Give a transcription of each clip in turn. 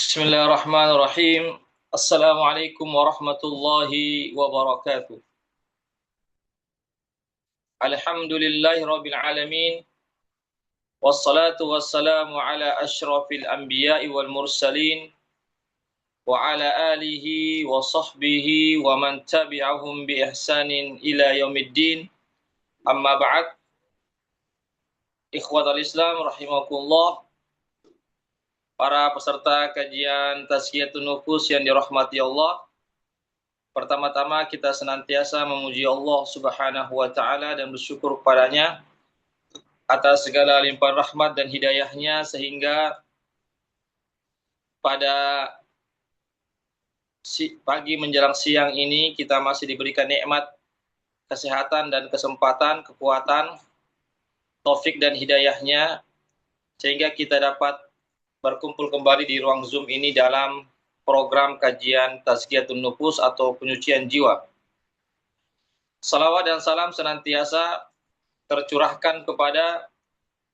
Bismillahirrahmanirrahim. Assalamualaikum warahmatullahi wabarakatuh. Alhamdulillahi rabbil alamin. Wassalatu wassalamu ala asyrafil anbiya'i wal mursalin wa ala alihi wa sahbihi wa man tabi'ahum bi ihsanin ila yaumiddin. Amma ba'd. Ikhwatal Islam rahimakumullah. Para peserta kajian Tazkiyatun Nufus yang dirahmati Allah. Pertama-tama kita senantiasa memuji Allah Subhanahu wa taala dan bersyukur kepadanya atas segala limpahan rahmat dan hidayahnya sehingga pada pagi menjelang siang ini kita masih diberikan nikmat kesehatan dan kesempatan, kekuatan, taufik dan hidayahnya sehingga kita dapat berkumpul kembali di ruang Zoom ini dalam program kajian Tazkiyatun Nufus atau penyucian jiwa. Salawat dan salam senantiasa tercurahkan kepada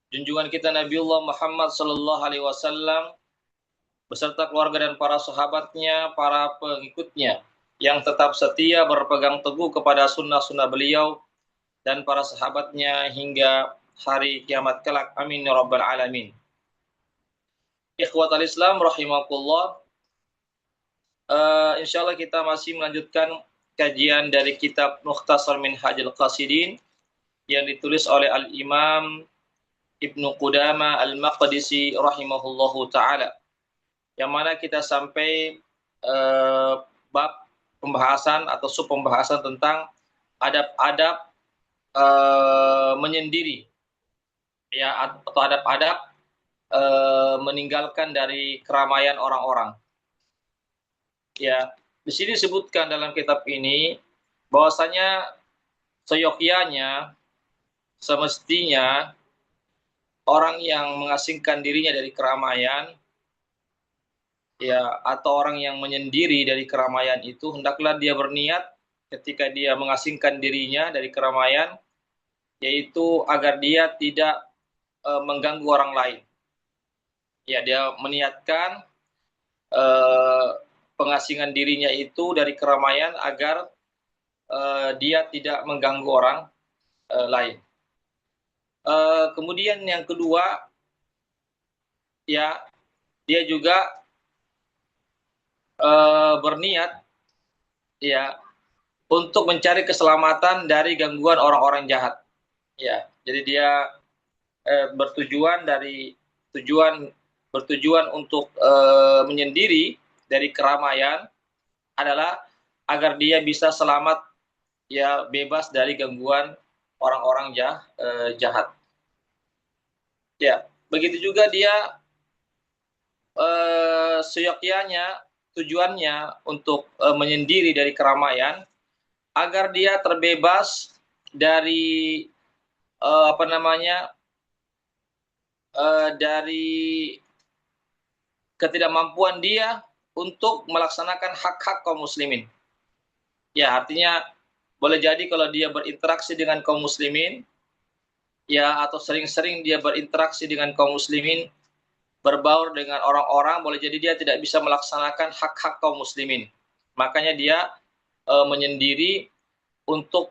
junjungan kita Nabiullah Muhammad sallallahu alaihi wasallam beserta keluarga dan para sahabatnya, para pengikutnya yang tetap setia berpegang teguh kepada sunnah-sunnah beliau dan para sahabatnya hingga hari kiamat kelak. Amin ya rabbal alamin. Ikhwatal Islam rahimakumullah. Insyaallah kita masih melanjutkan kajian dari kitab Mukhtasar Minhajul Qasidin yang ditulis oleh Al-Imam Ibnu Qudamah Al-Maqdisi rahimahullahu taala. Yang mana kita sampai bab pembahasan atau sub pembahasan tentang adab-adab menyendiri ya, atau adab-adab meninggalkan dari keramaian orang-orang. Ya, di sini disebutkan dalam kitab ini bahwasanya seyogyanya, semestinya orang yang mengasingkan dirinya dari keramaian, ya, atau orang yang menyendiri dari keramaian itu hendaklah dia berniat ketika dia mengasingkan dirinya dari keramaian, yaitu agar dia tidak mengganggu orang lain. Ya, dia meniatkan pengasingan dirinya itu dari keramaian agar dia tidak mengganggu orang lain. Kemudian yang kedua, ya, dia juga berniat ya untuk mencari keselamatan dari gangguan orang-orang jahat. Ya, jadi dia bertujuan untuk menyendiri dari keramaian adalah agar dia bisa selamat, ya, bebas dari gangguan orang-orang jahat. Ya, begitu juga dia seyogyanya, tujuannya untuk menyendiri dari keramaian agar dia terbebas dari dari ketidakmampuan dia untuk melaksanakan hak-hak kaum muslimin. Ya, artinya boleh jadi kalau dia berinteraksi dengan kaum muslimin, ya, atau sering-sering dia berinteraksi dengan kaum muslimin, berbaur dengan orang-orang, boleh jadi dia tidak bisa melaksanakan hak-hak kaum muslimin. Makanya dia menyendiri untuk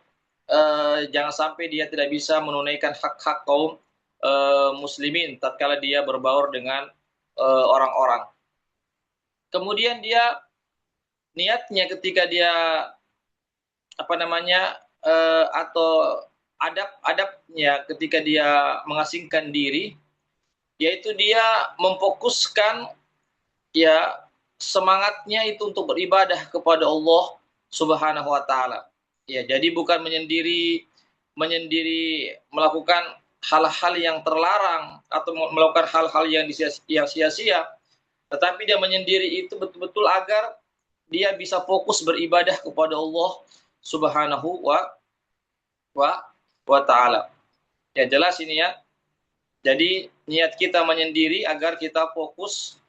jangan sampai dia tidak bisa menunaikan hak-hak kaum muslimin tatkala dia berbaur dengan orang-orang. Kemudian dia niatnya ketika dia atau adab-adabnya ketika dia mengasingkan diri, yaitu dia memfokuskan, ya, semangatnya itu untuk beribadah kepada Allah Subhanahu wa taala. Ya, jadi bukan menyendiri melakukan hal-hal yang terlarang atau melakukan hal-hal yang sia-sia, tetapi dia menyendiri itu betul-betul agar dia bisa fokus beribadah kepada Allah Subhanahu wa taala. Ya, jelas ini ya. Jadi niat kita menyendiri agar kita fokus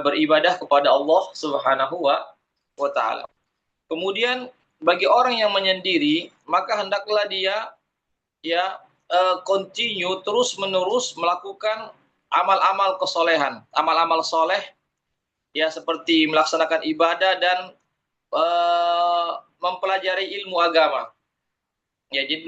beribadah kepada Allah Subhanahu wa taala. Kemudian bagi orang yang menyendiri, maka hendaklah dia continue terus-menerus melakukan amal-amal kesolehan, amal-amal soleh ya seperti melaksanakan ibadah dan mempelajari ilmu agama. Ya, jadi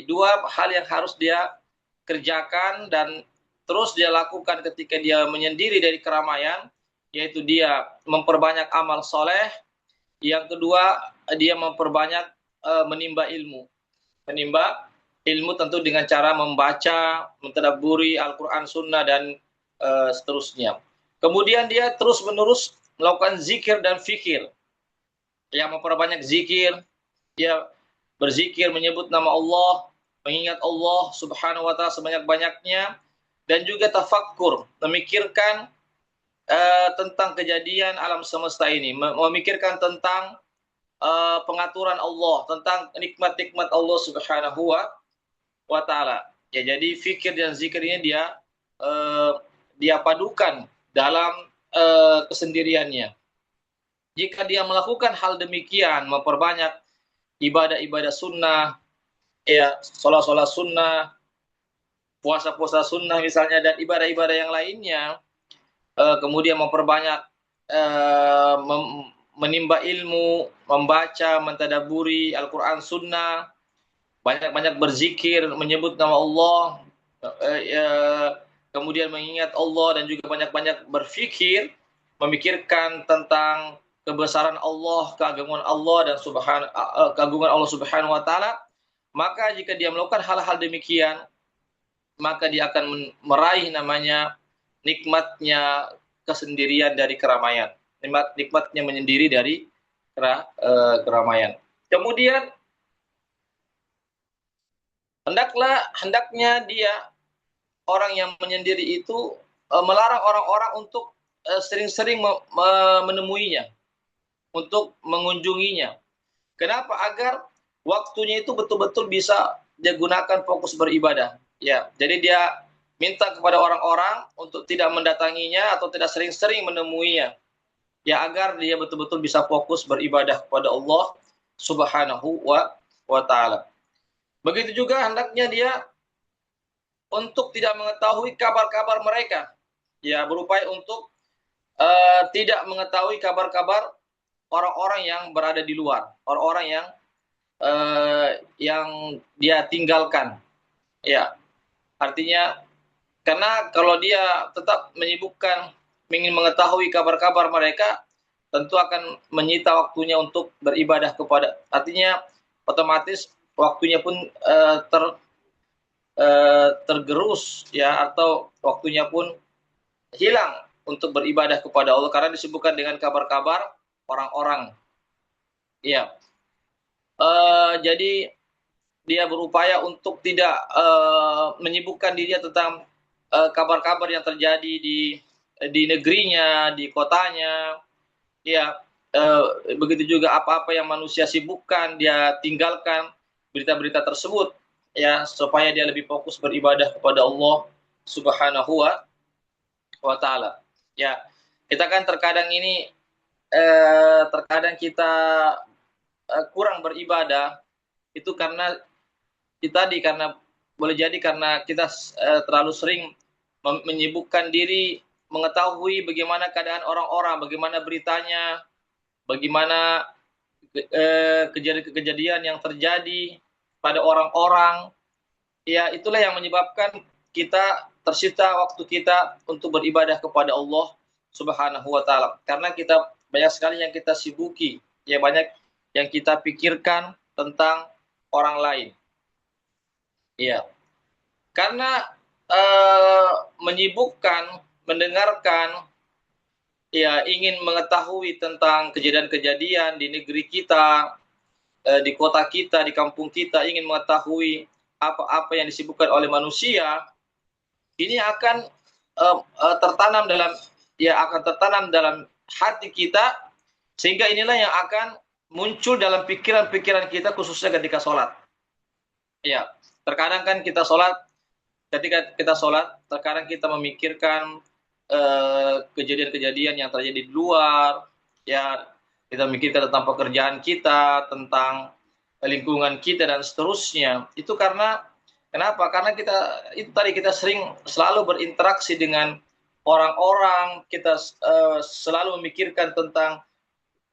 dua hal yang harus dia kerjakan dan terus dia lakukan ketika dia menyendiri dari keramaian, yaitu dia memperbanyak amal soleh. Yang kedua, dia memperbanyak menimba ilmu. Menimba ilmu tentu dengan cara membaca, mentadabburi Al-Quran, Sunnah, dan seterusnya. Kemudian dia terus-menerus melakukan zikir dan fikir. Yang memperbanyak zikir, dia berzikir, menyebut nama Allah, mengingat Allah Subhanahu wa Ta'ala sebanyak-banyaknya, dan juga tafakkur, memikirkan tentang kejadian alam semesta ini, memikirkan tentang pengaturan Allah, tentang nikmat-nikmat Allah Subhanahu wa Ta'ala. Ya, jadi fikir dan zikir ini dia padukan dalam kesendiriannya. Jika dia melakukan hal demikian, memperbanyak ibadah-ibadah sunnah, ya, sholat-sholat sunnah, puasa-puasa sunnah misalnya, dan ibadah-ibadah yang lainnya, kemudian memperbanyak menimba ilmu, membaca, mentadaburi Al-Quran, Sunnah, banyak-banyak berzikir, menyebut nama Allah, kemudian mengingat Allah, dan juga banyak-banyak berfikir, memikirkan tentang kebesaran Allah, keagungan Allah, dan keagungan Allah Subhanahu wa Ta'ala. Maka jika dia melakukan hal-hal demikian, maka dia akan meraih namanya nikmatnya kesendirian dari keramaian, nikmatnya menyendiri dari keramaian. Kemudian hendaknya dia, orang yang menyendiri itu, melarang orang-orang untuk sering-sering menemuinya, untuk mengunjunginya. Kenapa? Agar waktunya itu betul-betul bisa dia gunakan fokus beribadah. Ya, jadi dia minta kepada orang-orang untuk tidak mendatanginya atau tidak sering-sering menemuinya. Ya, agar dia betul-betul bisa fokus beribadah kepada Allah Subhanahu wa Ta'ala. Begitu juga hendaknya dia untuk tidak mengetahui kabar-kabar mereka. Ya, berupaya untuk tidak mengetahui kabar-kabar orang-orang yang berada di luar, orang-orang yang dia tinggalkan. Ya, artinya karena kalau dia tetap menyibukkan ingin mengetahui kabar-kabar mereka, tentu akan menyita waktunya untuk beribadah kepada. Artinya otomatis waktunya pun tergerus, ya, atau waktunya pun hilang untuk beribadah kepada Allah karena disibukkan dengan kabar-kabar orang-orang. Ya, jadi dia berupaya untuk tidak menyibukkan dirinya tentang kabar-kabar yang terjadi di negerinya, di kotanya. Ya, begitu juga apa-apa yang manusia sibukkan, dia tinggalkan berita-berita tersebut, ya, supaya dia lebih fokus beribadah kepada Allah Subhanahu wa Ta'ala. Ya, kita kan terkadang kita kurang beribadah itu karena boleh jadi karena kita terlalu sering menyibukkan diri mengetahui bagaimana keadaan orang-orang, bagaimana beritanya, bagaimana kejadian-kejadian yang terjadi pada orang-orang. Ya, itulah yang menyebabkan kita tersita waktu kita untuk beribadah kepada Allah Subhanahu wa Ta'ala. Karena kita banyak sekali yang kita sibuki, ya, banyak yang kita pikirkan tentang orang lain. Ya, karena menyibukkan, mendengarkan, ya, ingin mengetahui tentang kejadian-kejadian di negeri kita, di kota kita, di kampung kita, ingin mengetahui apa-apa yang disibukkan oleh manusia, ini akan tertanam dalam hati kita, sehingga inilah yang akan muncul dalam pikiran-pikiran kita khususnya ketika sholat. Ya, terkadang kan ketika kita sholat, terkadang kita memikirkan kejadian-kejadian yang terjadi di luar, ya, kita memikirkan tentang pekerjaan kita, tentang lingkungan kita, dan seterusnya. Itu kenapa? Karena kita sering selalu berinteraksi dengan orang-orang, kita selalu memikirkan tentang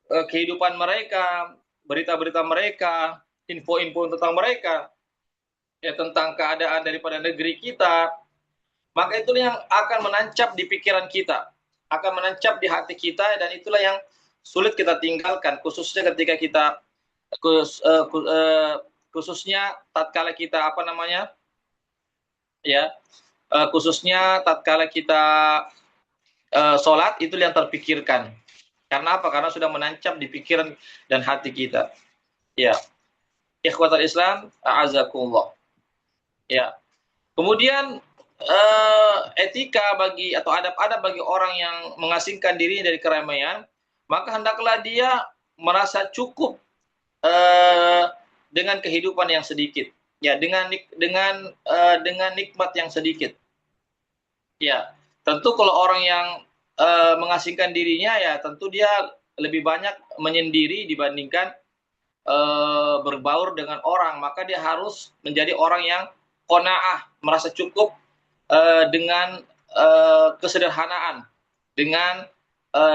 kehidupan mereka, berita-berita mereka, info-info tentang mereka, ya tentang keadaan daripada negeri kita, maka itulah yang akan menancap di pikiran kita, akan menancap di hati kita, dan itulah yang sulit kita tinggalkan, khususnya ketika kita khususnya tatkala kita khususnya tatkala kita sholat, itu yang terpikirkan. Karena apa? Karena sudah menancap di pikiran dan hati kita. Ya, ikhwatal Islam, a'azakumullah. Ya. Kemudian etika bagi atau adab-adab bagi orang yang mengasingkan diri dari keramaian, maka hendaklah dia merasa cukup dengan kehidupan yang sedikit. Ya, dengan nikmat yang sedikit. Ya, tentu kalau orang yang mengasingkan dirinya, ya tentu dia lebih banyak menyendiri dibandingkan berbaur dengan orang. Maka dia harus menjadi orang yang qanaah, merasa cukup dengan kesederhanaan, dengan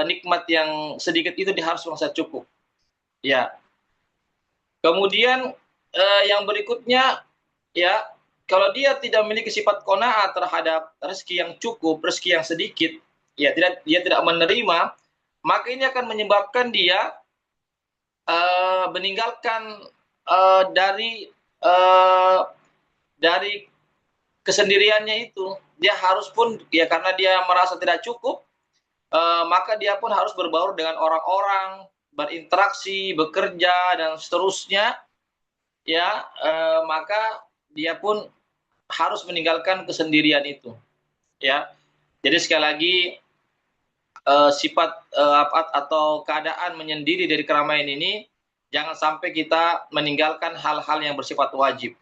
nikmat yang sedikit itu dia harus merasa cukup. Ya. Kemudian yang berikutnya, ya, kalau dia tidak memiliki sifat qanaah terhadap rezeki yang cukup, rezeki yang sedikit, ya dia tidak menerima, maka ini akan menyebabkan dia meninggalkan dari kesendiriannya itu. Dia harus pun, ya karena dia merasa tidak cukup, maka dia pun harus berbaur dengan orang-orang, berinteraksi, bekerja, dan seterusnya. Ya, maka dia pun harus meninggalkan kesendirian itu. Ya, jadi sekali lagi sifat atau keadaan menyendiri dari keramaian ini jangan sampai kita meninggalkan hal-hal yang bersifat wajib.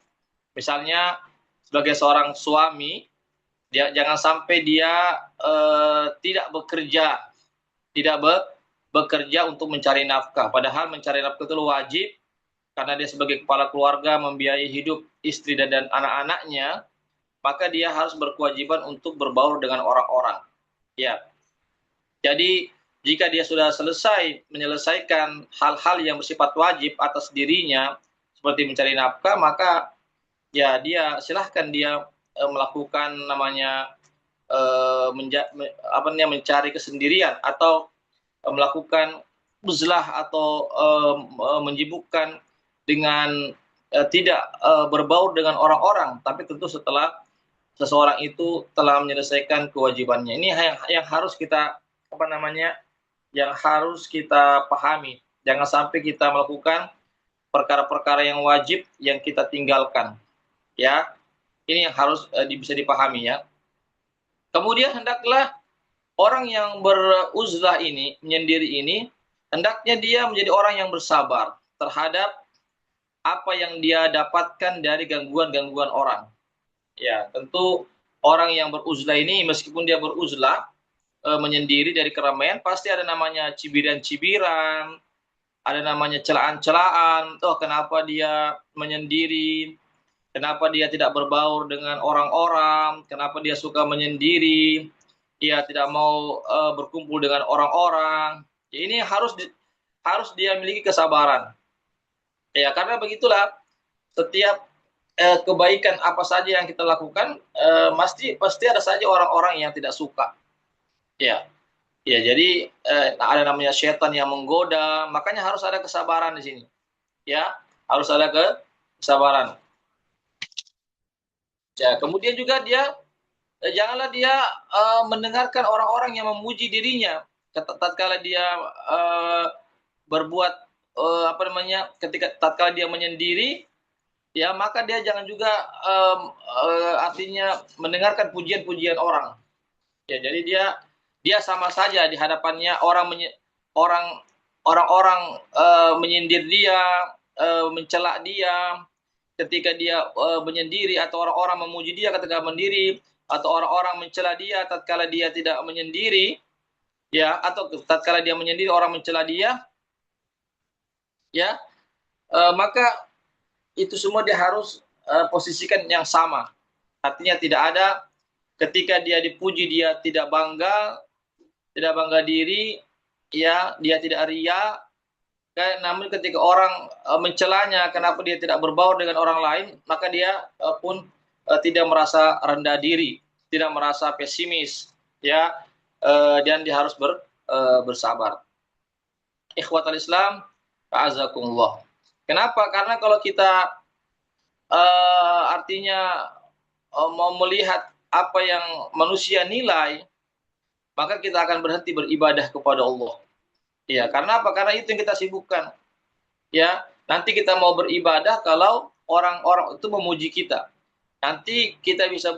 Misalnya sebagai seorang suami, jangan sampai dia tidak bekerja untuk mencari nafkah. Padahal mencari nafkah itu wajib, karena dia sebagai kepala keluarga membiayai hidup istri dan anak-anaknya, maka dia harus berkewajiban untuk berbaur dengan orang-orang. Ya. Jadi jika dia sudah selesai menyelesaikan hal-hal yang bersifat wajib atas dirinya, seperti mencari nafkah, maka ya dia silahkan dia melakukan mencari kesendirian, atau melakukan uzlah, atau menyibukkan dengan tidak berbaur dengan orang-orang, tapi tentu setelah seseorang itu telah menyelesaikan kewajibannya. Ini yang harus kita yang harus kita pahami. Jangan sampai kita melakukan perkara-perkara yang wajib yang kita tinggalkan. Ya, ini yang harus bisa dipahami, ya. Kemudian hendaklah orang yang beruzlah ini, menyendiri ini, hendaknya dia menjadi orang yang bersabar terhadap apa yang dia dapatkan dari gangguan-gangguan orang. Ya, tentu orang yang beruzlah ini, meskipun dia beruzlah menyendiri dari keramaian, pasti ada namanya cibiran-cibiran, ada namanya celaan-celaan. Oh, kenapa dia menyendiri? Kenapa dia tidak berbaur dengan orang-orang? Kenapa dia suka menyendiri? Dia tidak mau berkumpul dengan orang-orang. Ya, ini harus dia miliki kesabaran. Ya, karena begitulah setiap kebaikan apa saja yang kita lakukan, pasti ada saja orang-orang yang tidak suka. Ya, ya, jadi ada namanya setan yang menggoda, makanya harus ada kesabaran di sini. Ya, harus ada kesabaran. Ya, kemudian juga dia janganlah dia mendengarkan orang-orang yang memuji dirinya. Tatkala dia berbuat tatkala dia menyendiri, ya maka dia jangan juga artinya mendengarkan pujian-pujian orang. Ya, jadi dia sama saja di hadapannya orang-orang menyindir dia, mencela dia ketika dia menyendiri, atau orang-orang memuji dia ketika mendiri, atau orang-orang mencela dia tatkala dia tidak menyendiri, ya, atau tatkala dia menyendiri orang mencela dia, ya, maka itu semua dia harus posisikan yang sama. Artinya tidak ada Ketika dia dipuji dia tidak bangga diri, ya, dia tidak riya. Namun ketika orang mencelanya kenapa dia tidak berbaur dengan orang lain, maka dia pun tidak merasa rendah diri, tidak merasa pesimis, ya, dan dia harus bersabar. Ikhwatal Islam, a'azakumullah. Kenapa? Karena kalau kita artinya mau melihat apa yang manusia nilai, maka kita akan berhenti beribadah kepada Allah. Ya, karena apa? Karena itu yang kita sibukkan. Ya, nanti kita mau beribadah kalau orang-orang itu memuji kita. Nanti kita bisa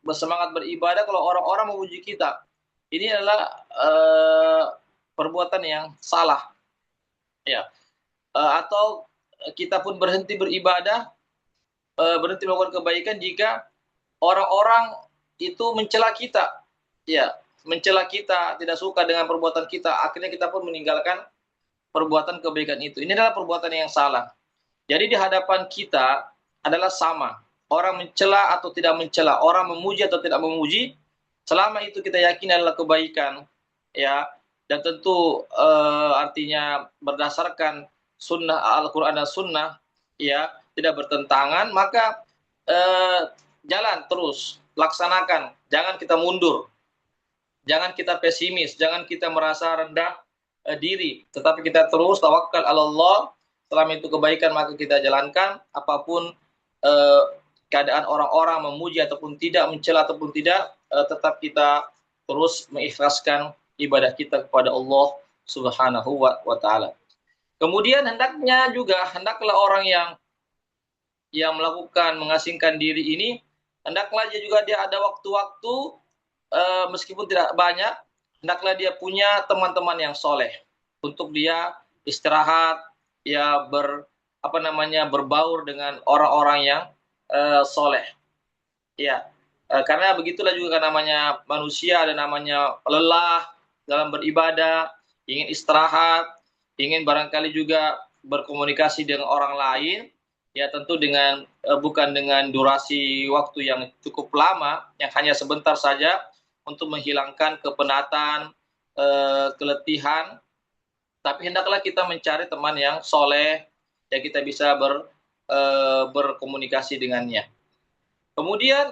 bersemangat beribadah kalau orang-orang memuji kita. Ini adalah perbuatan yang salah. Ya, atau kita pun berhenti beribadah, berhenti melakukan kebaikan jika orang-orang itu mencela kita, ya, mencela kita, tidak suka dengan perbuatan kita, akhirnya kita pun meninggalkan perbuatan kebaikan itu. Ini adalah perbuatan yang salah. Jadi di hadapan kita adalah sama. Orang mencela atau tidak mencela, orang memuji atau tidak memuji, selama itu kita yakin adalah kebaikan, ya, dan tentu artinya berdasarkan sunnah Al-Quran dan sunnah, ya, tidak bertentangan, maka jalan terus, laksanakan, jangan kita mundur, jangan kita pesimis, jangan kita merasa rendah diri, tetapi kita terus tawakal Allah. Selama itu kebaikan maka kita jalankan, apapun keadaan orang-orang memuji ataupun tidak, mencela ataupun tidak, tetap kita terus mengikhlaskan ibadah kita kepada Allah Subhanahu wa taala. Kemudian hendaklah orang yang melakukan mengasingkan diri ini, hendaklah juga dia ada waktu-waktu meskipun tidak banyak, hendaklah dia punya teman-teman yang soleh untuk dia istirahat, ya, berbaur dengan orang-orang yang soleh, ya, karena begitulah juga namanya manusia, ada namanya lelah dalam beribadah, ingin istirahat, ingin barangkali juga berkomunikasi dengan orang lain, ya, tentu dengan bukan dengan durasi waktu yang cukup lama, yang hanya sebentar saja untuk menghilangkan kepenatan, keletihan, tapi hendaklah kita mencari teman yang soleh, yang kita bisa berkomunikasi dengannya. Kemudian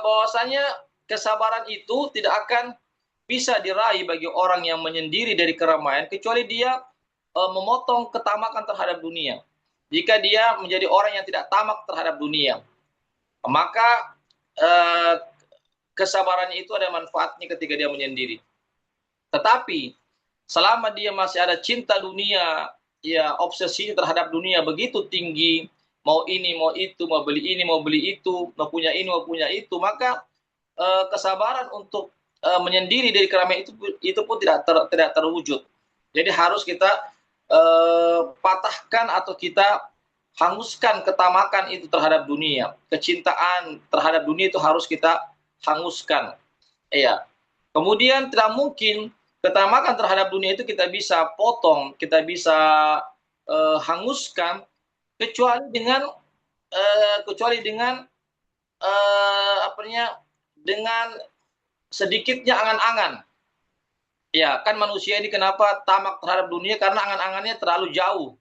bahwasanya kesabaran itu tidak akan bisa diraih bagi orang yang menyendiri dari keramaian kecuali dia memotong ketamakan terhadap dunia. Jika dia menjadi orang yang tidak tamak terhadap dunia, maka kesabarannya itu ada manfaatnya ketika dia menyendiri. Tetapi selama dia masih ada cinta dunia, ya, obsesi terhadap dunia begitu tinggi, mau ini, mau itu, mau beli ini, mau beli itu, mau punya ini, mau punya itu, maka kesabaran untuk menyendiri dari keramaian itu pun tidak terwujud. Jadi harus kita patahkan atau kita hanguskan ketamakan itu terhadap dunia. Kecintaan terhadap dunia itu harus kita hanguskan. Ya. Kemudian tidak mungkin ketamakan terhadap dunia itu kita bisa potong, kita bisa hanguskan kecuali dengan sedikitnya angan-angan. Ya, kan manusia ini kenapa tamak terhadap dunia? Karena angan-angannya terlalu jauh.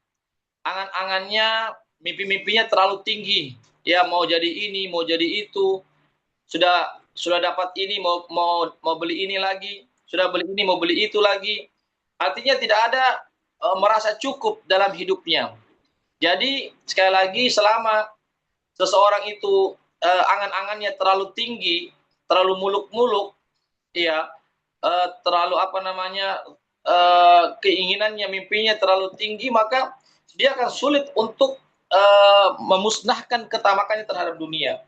Angan-angannya, mimpi-mimpinya terlalu tinggi. Ya, mau jadi ini, mau jadi itu. Sudah dapat ini, mau beli ini lagi. Sudah beli ini, mau beli itu lagi. Artinya tidak ada merasa cukup dalam hidupnya. Jadi, sekali lagi, selama seseorang itu angan-angannya terlalu tinggi, terlalu muluk-muluk, ya, terlalu keinginannya, mimpinya terlalu tinggi, maka dia akan sulit untuk memusnahkan ketamakannya terhadap dunia.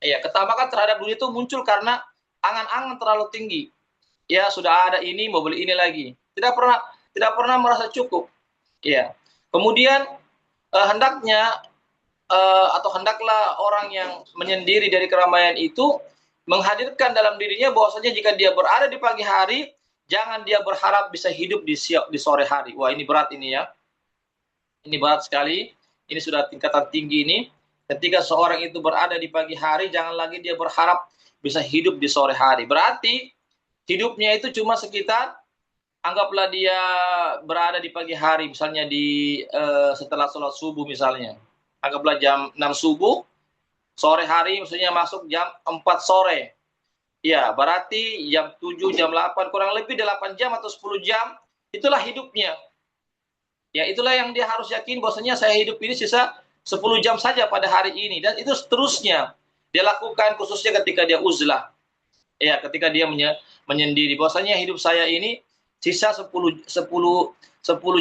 Ya, ketamakan terhadap dunia itu muncul karena angan-angan terlalu tinggi. Ya, sudah ada ini, mau beli ini lagi. Tidak pernah merasa cukup. Ya. Kemudian hendaklah orang yang menyendiri dari keramaian itu menghadirkan dalam dirinya bahwasanya jika dia berada di pagi hari, jangan dia berharap bisa hidup di sore hari. Wah, ini berat ini ya. Ini berat sekali. Ini sudah tingkatan tinggi ini. Ketika seorang itu berada di pagi hari, jangan lagi dia berharap bisa hidup di sore hari. Berarti hidupnya itu cuma sekitar, anggaplah dia berada di pagi hari, misalnya setelah sholat subuh misalnya. Anggaplah jam 6 subuh, sore hari maksudnya masuk jam 4 sore. Ya, berarti jam 7, jam 8, kurang lebih 8 jam atau 10 jam, itulah hidupnya. Ya, itulah yang dia harus yakin bahwasanya saya hidup ini sisa 10 jam saja pada hari ini, dan itu seterusnya dia lakukan, khususnya ketika dia uzlah. Ya, ketika dia menyendiri bahwasanya hidup saya ini sisa 10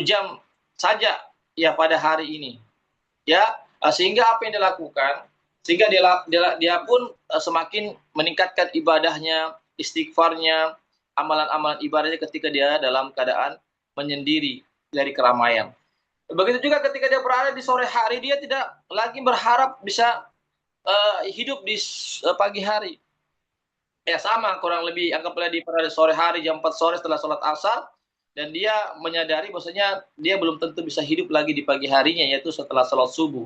jam saja ya pada hari ini. Ya, sehingga apa yang dia lakukan? Sehingga dia pun semakin meningkatkan ibadahnya, istighfarnya, amalan-amalan ibadahnya ketika dia dalam keadaan menyendiri dari keramaian. Begitu juga ketika dia berada di sore hari, dia tidak lagi berharap bisa hidup di pagi hari. Ya sama, kurang lebih anggaplah di pada sore hari jam 4 sore setelah sholat asar, dan dia menyadari bahwasanya dia belum tentu bisa hidup lagi di pagi harinya, yaitu setelah sholat subuh.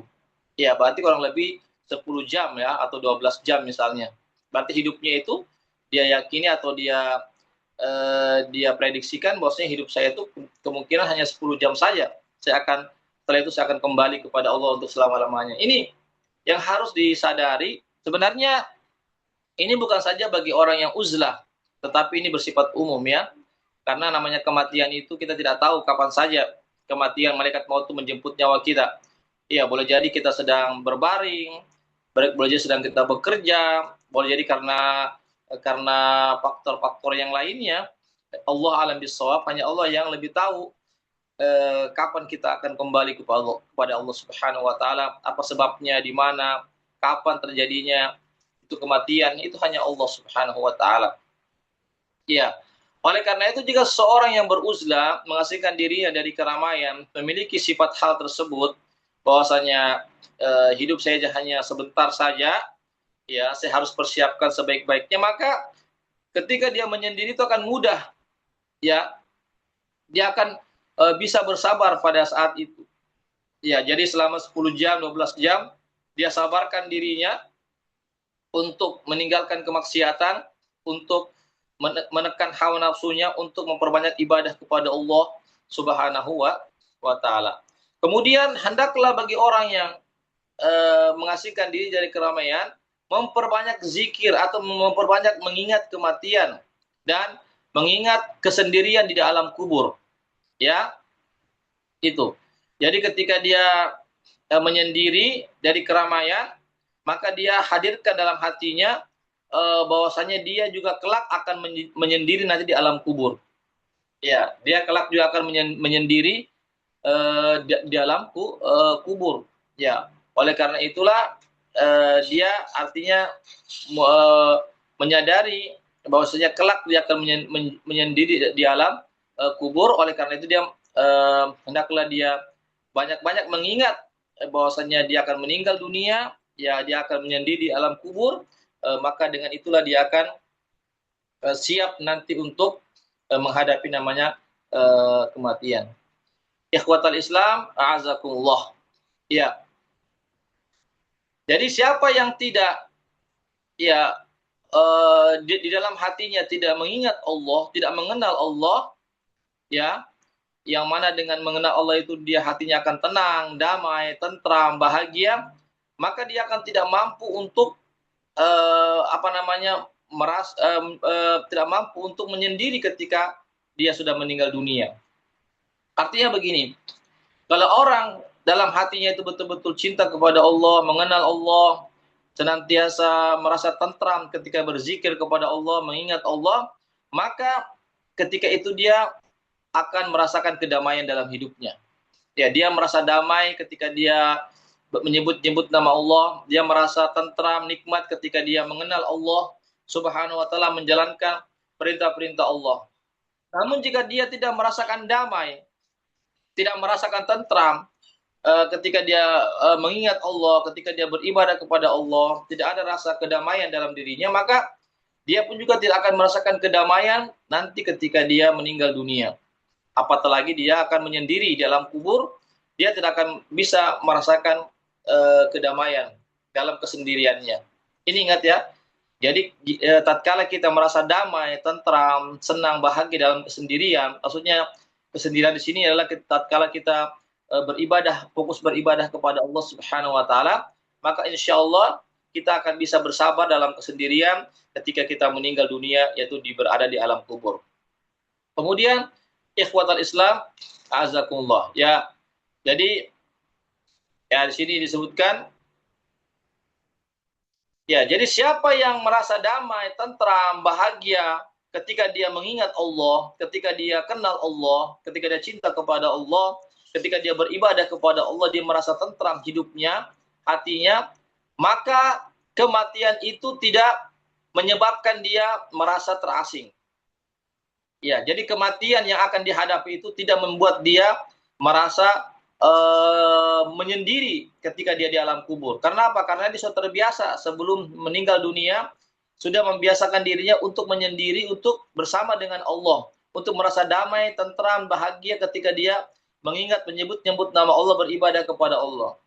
Ya, berarti kurang lebih 10 jam ya, atau 12 jam misalnya. Berarti hidupnya itu dia yakini atau dia prediksikan bahwasanya hidup saya itu kemungkinan hanya 10 jam saja. Setelah itu saya akan kembali kepada Allah untuk selama-lamanya. Ini yang harus disadari. Sebenarnya ini bukan saja bagi orang yang uzlah, tetapi ini bersifat umum ya. Karena namanya kematian itu kita tidak tahu kapan saja kematian, malaikat maut itu menjemput nyawa kita. Iya, boleh jadi kita sedang berbaring, boleh jadi sedang kita bekerja, boleh jadi karena faktor-faktor yang lainnya. Allah alam bisawab, hanya Allah yang lebih tahu kapan kita akan kembali kepada Allah Subhanahu wa taala, apa sebabnya, di mana, kapan terjadinya itu kematian, itu hanya Allah Subhanahu wa taala. Ya. Oleh karena itu jika seorang yang beruzlah mengasingkan dirinya dari keramaian, memiliki sifat hal tersebut, bahwasanya hidup saya hanya sebentar saja, ya, saya harus persiapkan sebaik-baiknya, maka ketika dia menyendiri itu akan mudah, ya, dia akan bisa bersabar pada saat itu. Ya, jadi selama 10 jam, 12 jam, dia sabarkan dirinya untuk meninggalkan kemaksiatan, untuk menekan hawa nafsunya, untuk memperbanyak ibadah kepada Allah Subhanahu wa taala. Kemudian hendaklah bagi orang yang mengasingkan diri dari keramaian, memperbanyak zikir atau memperbanyak mengingat kematian dan mengingat kesendirian di alam kubur. Ya, itu. Jadi ketika dia menyendiri dari keramaian, maka dia hadirkan dalam hatinya bahwasanya dia juga kelak akan menyendiri nanti di alam kubur. Ya, dia kelak juga akan menyendiri di alam kubur. Ya, oleh karena itulah dia artinya menyadari bahwasanya kelak dia akan menyendiri di alam kubur. Oleh karena itu dia hendaklah dia banyak-banyak mengingat bahwasanya dia akan meninggal dunia, ya, dia akan menyendiri di alam kubur. Maka dengan itulah dia akan siap nanti untuk menghadapi namanya kematian. Ikhwatal Islam, a'azakumullah. Ya. Jadi siapa yang tidak ya di dalam hatinya tidak mengingat Allah, tidak mengenal Allah, ya, yang mana dengan mengenal Allah itu dia hatinya akan tenang, damai, tentram, bahagia, maka dia akan tidak mampu untuk tidak mampu untuk menyendiri ketika dia sudah meninggal dunia. Artinya begini, kalau orang dalam hatinya itu betul-betul cinta kepada Allah, mengenal Allah, senantiasa merasa tentram ketika berzikir kepada Allah, mengingat Allah, maka ketika itu dia akan merasakan kedamaian dalam hidupnya. Ya, dia merasa damai ketika dia menyebut-nyebut nama Allah, dia merasa tentram, nikmat ketika dia mengenal Allah Subhanahu wa taala, menjalankan perintah-perintah Allah. Namun jika dia tidak merasakan damai, tidak merasakan tentram ketika dia mengingat Allah, ketika dia beribadah kepada Allah, tidak ada rasa kedamaian dalam dirinya, maka dia pun juga tidak akan merasakan kedamaian nanti ketika dia meninggal dunia. Apatah lagi dia akan menyendiri di dalam kubur, dia tidak akan bisa merasakan kedamaian. dalam kesendiriannya. Ini ingat ya. Jadi tatkala kita merasa damai, tentram, senang, bahagia dalam kesendirian, maksudnya kesendirian di sini adalah tatkala kita beribadah, fokus beribadah kepada Allah Subhanahu wa taala, maka insya Allah kita akan bisa bersabar dalam kesendirian ketika kita meninggal dunia, yaitu berada di alam kubur. Kemudian ikhwatal Islam, azakumullah. Ya. Jadi ya di sini disebutkan ya, jadi siapa yang merasa damai, tentram, bahagia ketika dia mengingat Allah, ketika dia kenal Allah, ketika dia cinta kepada Allah, ketika dia beribadah kepada Allah, dia merasa tentram hidupnya, hatinya, maka kematian itu tidak menyebabkan dia merasa terasing. Ya, jadi kematian yang akan dihadapi itu tidak membuat dia merasa menyendiri ketika dia di alam kubur. Karena apa? Karena dia sudah terbiasa sebelum meninggal dunia, sudah membiasakan dirinya untuk menyendiri, untuk bersama dengan Allah, untuk merasa damai, tentram, bahagia ketika dia mengingat, menyebut-nyebut nama Allah, beribadah kepada Allah.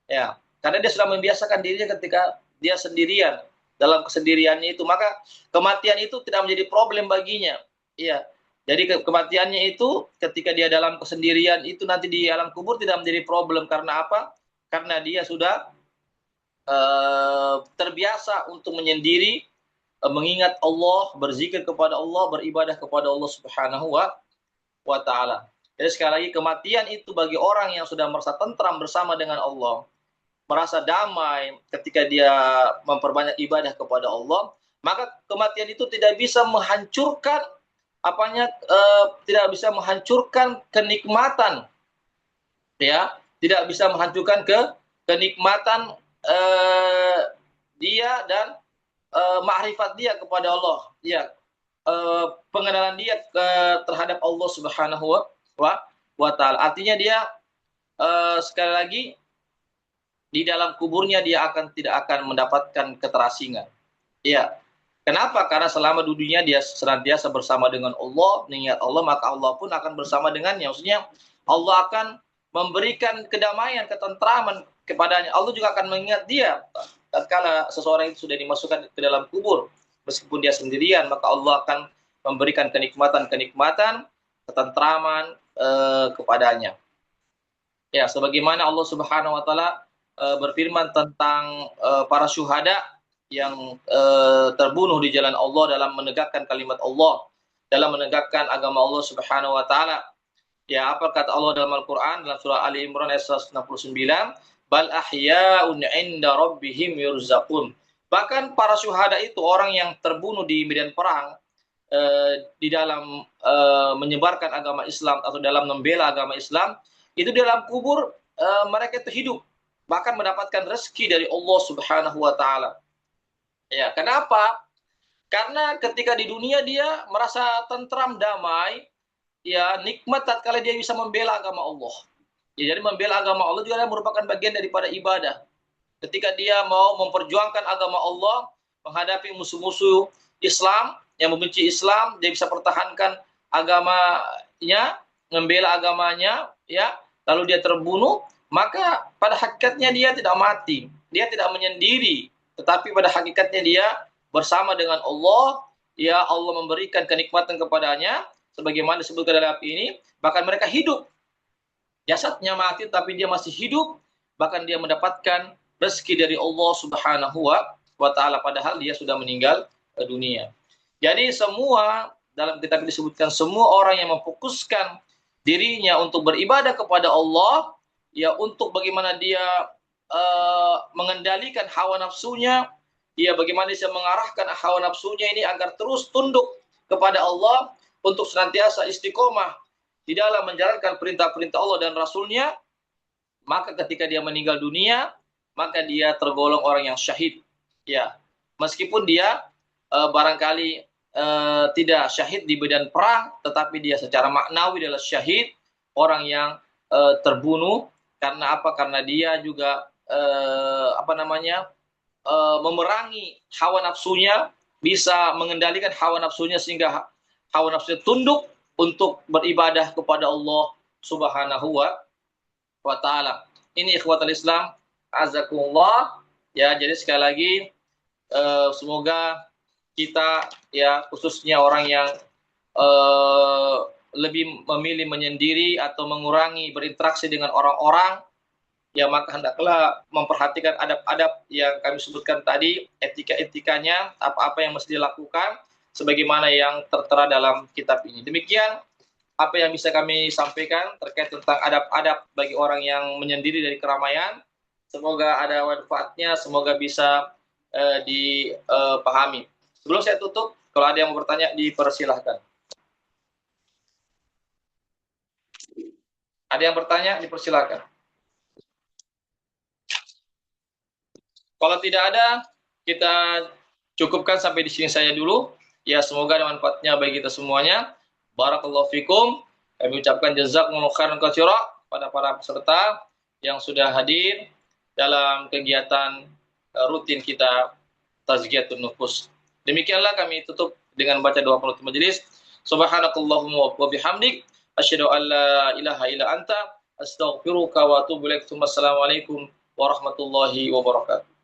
Ya, karena dia sudah membiasakan dirinya ketika dia sendirian, dalam kesendiriannya itu, maka kematian itu tidak menjadi problem baginya. Iya. Jadi kematiannya itu ketika dia dalam kesendirian itu nanti di alam kubur tidak menjadi problem. Karena apa? Karena dia sudah terbiasa untuk menyendiri, mengingat Allah, berzikir kepada Allah, beribadah kepada Allah Subhanahu wa taala. Jadi sekali lagi, kematian itu bagi orang yang sudah merasa tentram bersama dengan Allah, merasa damai ketika dia memperbanyak ibadah kepada Allah, maka kematian itu tidak bisa menghancurkan tidak bisa menghancurkan kenikmatan, ya, tidak bisa menghancurkan kenikmatan dia dan ma'rifat dia kepada Allah, ya, pengenalan dia terhadap Allah Subhanahu wa taala. Artinya dia sekali lagi di dalam kuburnya dia tidak akan mendapatkan keterasingan. Ya. Kenapa? Karena selama dunia dia senantiasa bersama dengan Allah, mengingat Allah, maka Allah pun akan bersama dengannya. Maksudnya Allah akan memberikan kedamaian, ketentraman kepadanya. Allah juga akan mengingat dia. Tatkala seseorang itu sudah dimasukkan ke dalam kubur, meskipun dia sendirian, maka Allah akan memberikan kenikmatan-kenikmatan, ketentraman kepadanya. Ya, sebagaimana Allah Subhanahu wa taala berfirman tentang para syuhada yang terbunuh di jalan Allah dalam menegakkan kalimat Allah, dalam menegakkan agama Allah Subhanahu wa taala. Ya, apa kata Allah dalam Al-Qur'an dalam surah Ali Imran ayat 169, bal ahya'un 'inda rabbihim yurzaqun. Bahkan para syuhada itu orang yang terbunuh di medan perang di dalam menyebarkan agama Islam atau dalam membela agama Islam, itu di dalam kubur mereka itu hidup, bahkan mendapatkan rezeki dari Allah Subhanahu wa taala. Ya, kenapa? Karena ketika di dunia dia merasa tentram, damai, ya, nikmat tatkala dia bisa membela agama Allah. Ya, jadi membela agama Allah juga merupakan bagian daripada ibadah. Ketika dia mau memperjuangkan agama Allah, menghadapi musuh-musuh Islam yang membenci Islam, dia bisa pertahankan agamanya, membela agamanya, ya, lalu dia terbunuh, maka pada hakikatnya dia tidak mati, dia tidak menyendiri, tetapi pada hakikatnya dia bersama dengan Allah, ya, Allah memberikan kenikmatan kepadanya, sebagaimana disebutkan dalam ayat ini, bahkan mereka hidup. Jasadnya mati, tapi dia masih hidup, bahkan dia mendapatkan rezeki dari Allah Subhanahu wa taala, padahal dia sudah meninggal dunia. Jadi semua, dalam kitab disebutkan, semua orang yang memfokuskan dirinya untuk beribadah kepada Allah, ya, untuk bagaimana dia mengendalikan hawa nafsunya, ya, bagaimana dia mengarahkan hawa nafsunya ini agar terus tunduk kepada Allah, untuk senantiasa istiqomah di dalam menjalankan perintah-perintah Allah dan Rasulnya, maka ketika dia meninggal dunia, maka dia tergolong orang yang syahid. Ya, meskipun dia barangkali tidak syahid di medan perang, tetapi dia secara maknawi adalah syahid, orang yang terbunuh. Karena apa? Karena dia juga memerangi hawa nafsunya, bisa mengendalikan hawa nafsunya sehingga hawa nafsunya tunduk untuk beribadah kepada Allah Subhanahu wa taala. Ini ikhwatul Islam, azakumullah. Ya, jadi sekali lagi semoga kita ya khususnya orang yang lebih memilih menyendiri atau mengurangi berinteraksi dengan orang-orang, ya maka hendaklah memperhatikan adab-adab yang kami sebutkan tadi, etika-etikanya, apa-apa yang mesti dilakukan, sebagaimana yang tertera dalam kitab ini. Demikian apa yang bisa kami sampaikan terkait tentang adab-adab bagi orang yang menyendiri dari keramaian. Semoga ada manfaatnya, semoga bisa dipahami. Sebelum saya tutup, kalau ada yang mau bertanya, dipersilahkan. Ada yang bertanya, dipersilahkan. Kalau tidak ada, kita cukupkan sampai di sini saya dulu. Ya, semoga ada manfaatnya bagi kita semuanya. Barakallahu fikum. Kami ucapkan jazakumullahu khairan katsira pada para peserta yang sudah hadir dalam kegiatan rutin kita Tazkiyatun Nufus. Demikianlah kami tutup dengan baca doa penutup majelis. Subhanakallahumma wa bihamdik asyhadu an la ilaha illa anta astaghfiruka wa atubu ilaik. Wassalamualaikum warahmatullahi wabarakatuh.